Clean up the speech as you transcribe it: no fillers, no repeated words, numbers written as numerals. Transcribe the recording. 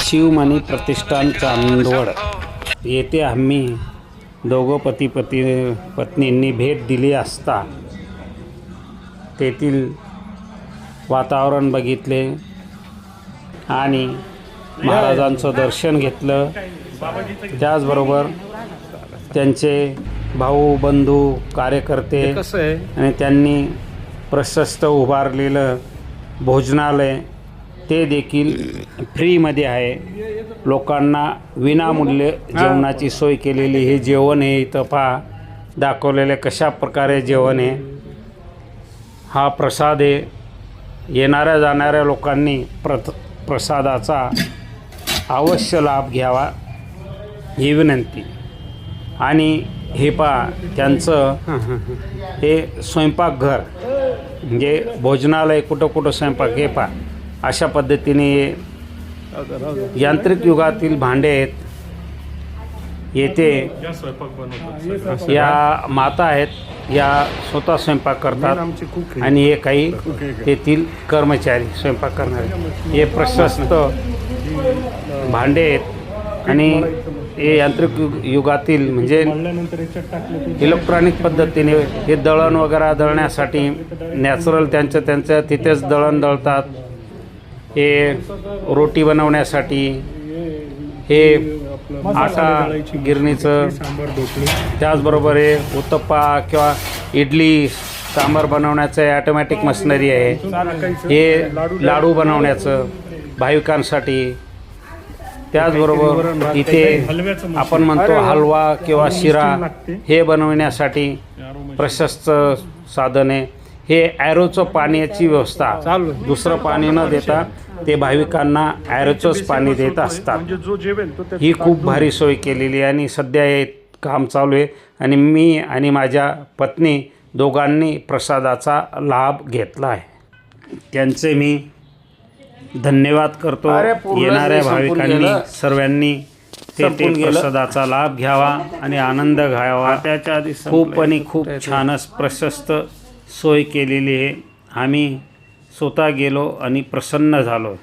शिवमणी प्रतिष्ठान चांदवड येथे आम्ही दोघं पत्नींनी भेट दिली असता तेथील वातावरण बघितले आणि महाराजांचं दर्शन घेतलं। त्याचबरोबर त्यांचे भाऊ बंधू कार्यकर्ते आणि त्यांनी प्रशस्त उभारलेलं भोजनालय ते देखील फ्रीमध्ये आहे। लोकांना विनामूल्य जेवणाची सोय केलेली। हे जेवण आहे इथं पहा दाखवलेले कशा प्रकारे जेवण आहे। हा प्रसाद आहे। येणाऱ्या जाणाऱ्या लोकांनी प्रसादाचा अवश्य लाभ घ्यावा ही विनंती। आणि हे पहा त्यांचं हे स्वयंपाकघर म्हणजे भोजनालय कुठं कुठं स्वयंपाक हे पहा अशा पद्धतीने यांत्रिक युगातील भांडे आहेत। येथे या माता आहेत या स्वतः स्वयंपाक करतात आणि हे काही तेथील कर्मचारी स्वयंपाक करणारे। हे प्रशस्त भांडे आहेत आणि हे यांत्रिक युगातील म्हणजे इलेक्ट्रॉनिक पद्धतीने हे दळण वगैरे दळण्यासाठी नॅचरल त्यांच्या तिथेच दळण दळतात। हे रोटी बनवण्यासाठी हे आटा गिरणीचं, त्याचबरोबर हे उत्तप्पा किंवा इडली सांबार बनवण्याचं ऑटोमॅटिक मशिनरी आहे। हे लाडू बनवण्याचं भाविकांसाठी। त्याचबरोबर इथे आपण म्हणतो हलवा किंवा शिरा हे बनवण्यासाठी प्रशस्त साधन आहे। हे ॲरोचं पाण्याची व्यवस्था दुसरं पाणी न देता ते भाविकांना ॲरोचंच पाणी देत असतात। ही खूप भारी सोय केलेली आहे आणि सध्या हे काम चालू आहे आणि मी आणि माझ्या पत्नी दोघांनी प्रसादाचा लाभ घेतला आहे। त्यांचे मी धन्यवाद करतो। येणाऱ्या भाविकांनी सर्वांनी तेथे प्रसादाचा लाभ घ्यावा आणि आनंद घ्यावा। खूप आणि खूप छानच प्रशस्त सोय केलेली आहे। आम्ही स्वतः गेलो आणि प्रसन्न झालो।